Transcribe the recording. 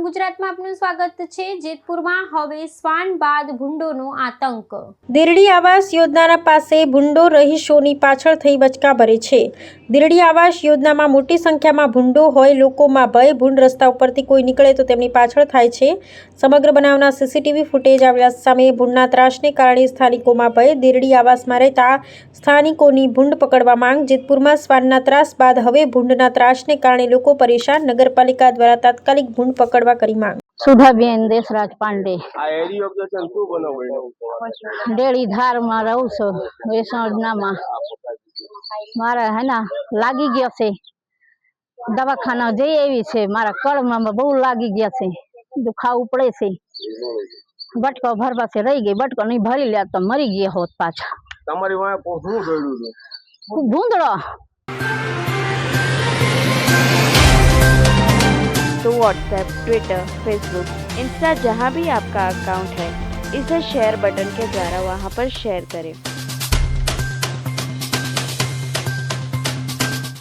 ગુજરાતમાં આપનું સ્વાગત છે। જેતપુરમાં હવે શ્વાન બાદ ભૂંડોનો આતંક। દિરડી આવાસ યોજનાના પાસે ભૂંડો રહીશોની પાછળ થઈ બચકા ભરે છે। દિરડી આવાસ યોજનામાં મોટી સંખ્યામાં ભૂંડો હોય, લોકોમાં ભય। ભૂંડ રસ્તા ઉપરથી કોઈ નીકળે તો તેમની પાછળ થાય છે। સમગ્ર બનાવના સીસીટીવી ફૂટેજ આવ્યા સામે ભૂંડના ત્રાસને કારણે સ્થાનિકોમાં ભય। દિરડી આવાસમાં રહેતા સ્થાનિકોની ભૂંડ પકડવા માંગ। જેતપુરમાં શ્વાનના ત્રાસ બાદ હવે ભૂંડના ત્રાસને કારણે લોકો પરેશાન। નગરપાલિકા દ્વારા તાત્કાલિક ભૂંડ પકડવા કરી માંગ। સુધાબેન દેશરાજ પાંડે આ એરિયો કે છે શું બનાવ ડેડી ધારમાં રહું છું। વેસણનામાં મારા હેના લાગી ગયો છે, દવાખાના જઈ આવી છે। મારા કળમાં બહુ લાગી ગયા છે, દુખાવું પડે છે। બટકો ભરવા છે રહી ગઈ, બટકો નહીં ભરી લે તો મરી ગયા હોત પાછા। તમારી વાંહે શું ગળ્યું છે? ભૂંદડો। तो व्हाट्सएप, ट्विटर, फेसबुक, इंस्टा जहाँ भी आपका अकाउंट है, इसे शेयर बटन के द्वारा वहाँ पर शेयर करें।